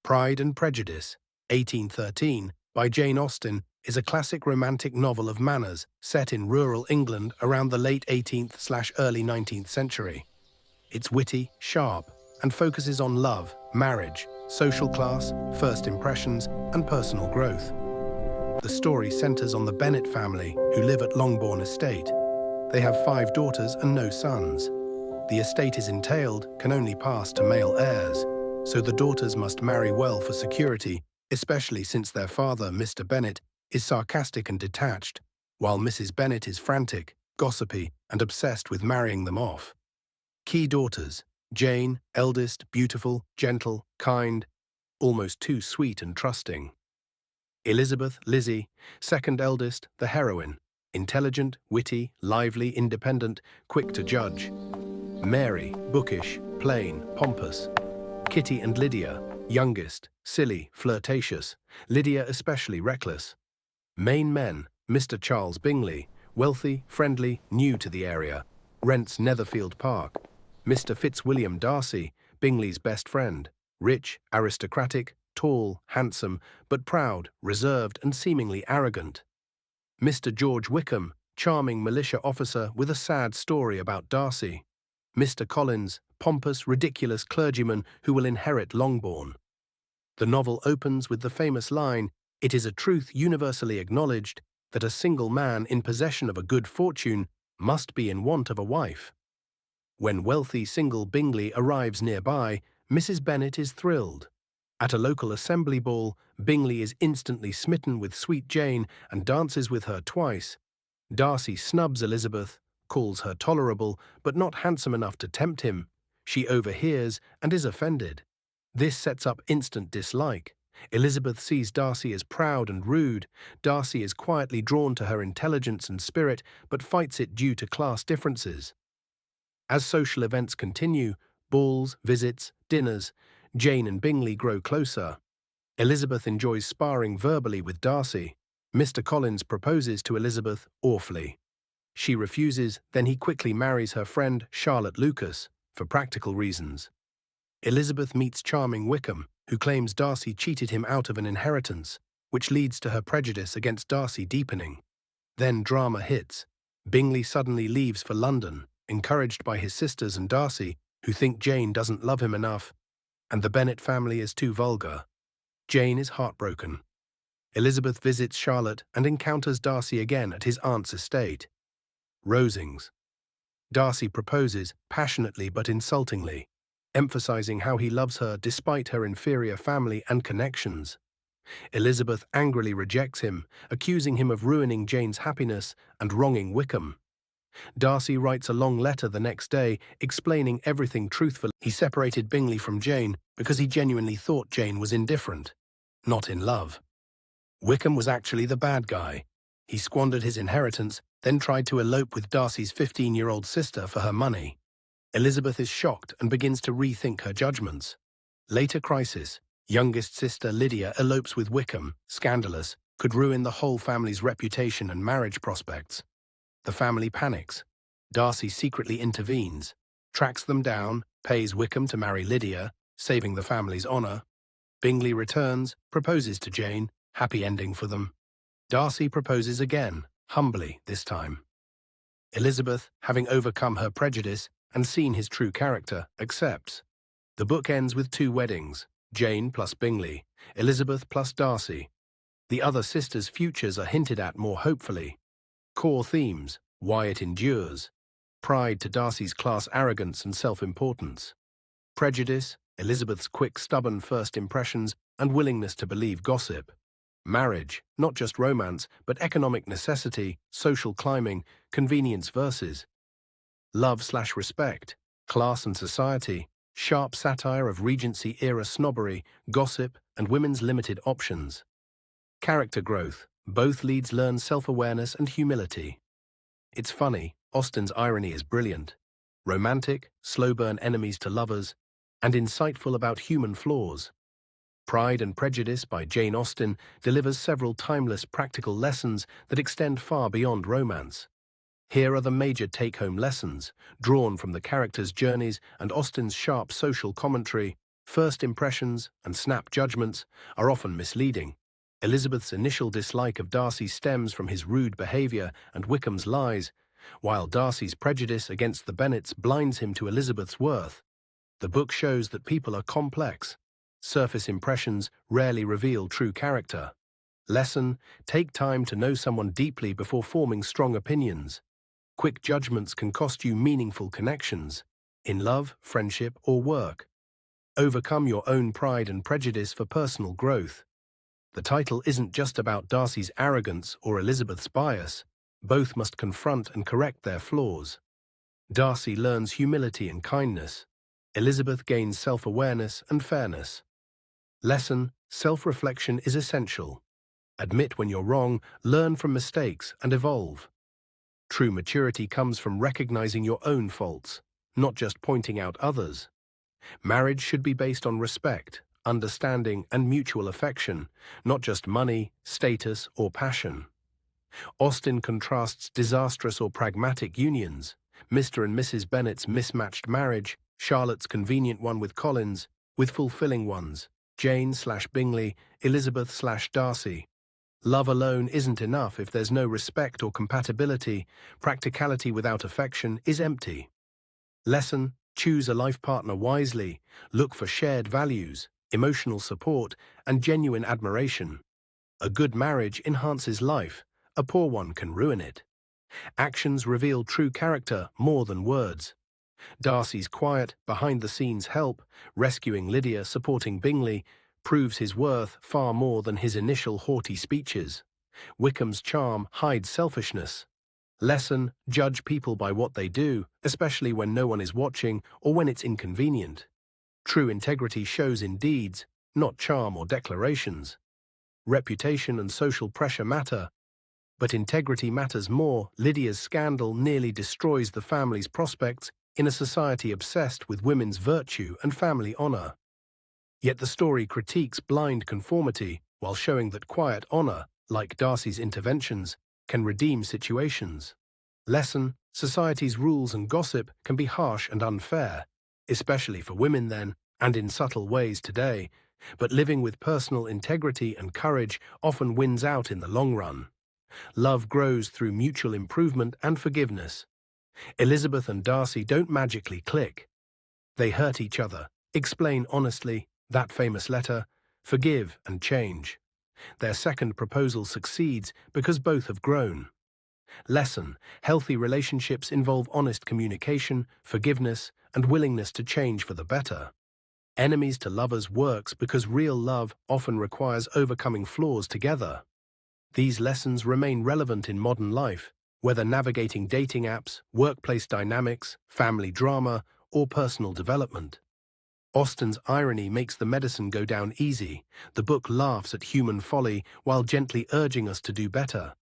Pride and Prejudice, 1813, by Jane Austen, is a classic romantic novel of manners set in rural England around the late 18th/early 19th century. It's witty, sharp, and focuses on love, marriage, social class, first impressions, and personal growth. The story centers on the Bennet family, who live at Longbourn estate. They have 5 daughters and no sons. The estate is entailed, can only pass to male heirs, so the daughters must marry well for security, especially since their father, Mr. Bennet, is sarcastic and detached, while Mrs. Bennet is frantic, gossipy, and obsessed with marrying them off. Key daughters: Jane, eldest, beautiful, gentle, kind, almost too sweet and trusting. Elizabeth, Lizzie, second eldest, the heroine, intelligent, witty, lively, independent, quick to judge. Mary, bookish, plain, pompous. Kitty and Lydia, youngest, silly, flirtatious, Lydia especially reckless. Main men: Mr. Charles Bingley, wealthy, friendly, new to the area, rents Netherfield Park. Mr. Fitzwilliam Darcy, Bingley's best friend, rich, aristocratic, tall, handsome, but proud, reserved, and seemingly arrogant. Mr. George Wickham, charming militia officer with a sad story about Darcy. Mr. Collins, pompous, ridiculous clergyman who will inherit Longbourn. The novel opens with the famous line, "It is a truth universally acknowledged that a single man in possession of a good fortune must be in want of a wife." When wealthy single Bingley arrives nearby, Mrs. Bennet is thrilled. At a local assembly ball, Bingley is instantly smitten with sweet Jane and dances with her twice. Darcy snubs Elizabeth, calls her tolerable, but not handsome enough to tempt him. She overhears and is offended. This sets up instant dislike. Elizabeth sees Darcy as proud and rude. Darcy is quietly drawn to her intelligence and spirit, but fights it due to class differences. As social events continue, balls, visits, dinners, Jane and Bingley grow closer. Elizabeth enjoys sparring verbally with Darcy. Mr. Collins proposes to Elizabeth awfully. She refuses, then he quickly marries her friend Charlotte Lucas, for practical reasons. Elizabeth meets charming Wickham, who claims Darcy cheated him out of an inheritance, which leads to her prejudice against Darcy deepening. Then drama hits. Bingley suddenly leaves for London, encouraged by his sisters and Darcy, who think Jane doesn't love him enough, and the Bennet family is too vulgar. Jane is heartbroken. Elizabeth visits Charlotte and encounters Darcy again at his aunt's estate. Rosings. Darcy proposes, passionately but insultingly, emphasizing how he loves her despite her inferior family and connections. Elizabeth angrily rejects him, accusing him of ruining Jane's happiness and wronging Wickham. Darcy writes a long letter the next day, explaining everything truthfully. He separated Bingley from Jane because he genuinely thought Jane was indifferent, not in love. Wickham was actually the bad guy. He squandered his inheritance, then tried to elope with Darcy's 15-year-old sister for her money. Elizabeth is shocked and begins to rethink her judgments. Later crisis: youngest sister Lydia elopes with Wickham, scandalous, could ruin the whole family's reputation and marriage prospects. The family panics. Darcy secretly intervenes, tracks them down, pays Wickham to marry Lydia, saving the family's honor. Bingley returns, proposes to Jane, happy ending for them. Darcy proposes again, humbly this time. Elizabeth, having overcome her prejudice and seen his true character, accepts. The book ends with 2 weddings, Jane plus Bingley, Elizabeth plus Darcy. The other sisters' futures are hinted at more hopefully. Core themes: why it endures. Pride to Darcy's class arrogance and self-importance. Prejudice: Elizabeth's quick, stubborn first impressions and willingness to believe gossip. Marriage: not just romance, but economic necessity, social climbing, convenience versus. Love/respect: class and society, sharp satire of Regency-era snobbery, gossip, and women's limited options. Character growth: both leads learn self-awareness and humility. It's funny, Austen's irony is brilliant. Romantic, slow-burn enemies to lovers, and insightful about human flaws. Pride and Prejudice by Jane Austen delivers several timeless practical lessons that extend far beyond romance. Here are the major take-home lessons, drawn from the characters' journeys and Austen's sharp social commentary. First impressions and snap judgments are often misleading. Elizabeth's initial dislike of Darcy stems from his rude behaviour and Wickham's lies, while Darcy's prejudice against the Bennets blinds him to Elizabeth's worth. The book shows that people are complex. Surface impressions rarely reveal true character. Lesson: take time to know someone deeply before forming strong opinions. Quick judgments can cost you meaningful connections, in love, friendship, or work. Overcome your own pride and prejudice for personal growth. The title isn't just about Darcy's arrogance or Elizabeth's bias. Both must confront and correct their flaws. Darcy learns humility and kindness. Elizabeth gains self-awareness and fairness. Lesson: self-reflection is essential. Admit when you're wrong, learn from mistakes, and evolve. True maturity comes from recognizing your own faults, not just pointing out others. Marriage should be based on respect, understanding, and mutual affection, not just money, status, or passion. Austen contrasts disastrous or pragmatic unions, Mr. and Mrs. Bennet's mismatched marriage, Charlotte's convenient one with Collins, with fulfilling ones, Jane/Bingley, Elizabeth/Darcy. Love alone isn't enough if there's no respect or compatibility. Practicality without affection is empty. Lesson: choose a life partner wisely. Look for shared values, emotional support, and genuine admiration. A good marriage enhances life. A poor one can ruin it. Actions reveal true character more than words. Darcy's quiet, behind-the-scenes help, rescuing Lydia, supporting Bingley, proves his worth far more than his initial haughty speeches. Wickham's charm hides selfishness. Lesson: judge people by what they do, especially when no one is watching or when it's inconvenient. True integrity shows in deeds, not charm or declarations. Reputation and social pressure matter, but integrity matters more. Lydia's scandal nearly destroys the family's prospects in a society obsessed with women's virtue and family honor. Yet the story critiques blind conformity while showing that quiet honor, like Darcy's interventions, can redeem situations. Lesson: society's rules and gossip can be harsh and unfair, especially for women then, and in subtle ways today, but living with personal integrity and courage often wins out in the long run. Love grows through mutual improvement and forgiveness. Elizabeth and Darcy don't magically click. They hurt each other, explain honestly, that famous letter, forgive and change. Their second proposal succeeds because both have grown. Lesson: healthy relationships involve honest communication, forgiveness, and willingness to change for the better. Enemies to lovers works because real love often requires overcoming flaws together. These lessons remain relevant in modern life, whether navigating dating apps, workplace dynamics, family drama, or personal development. Austen's irony makes the medicine go down easy. The book laughs at human folly while gently urging us to do better.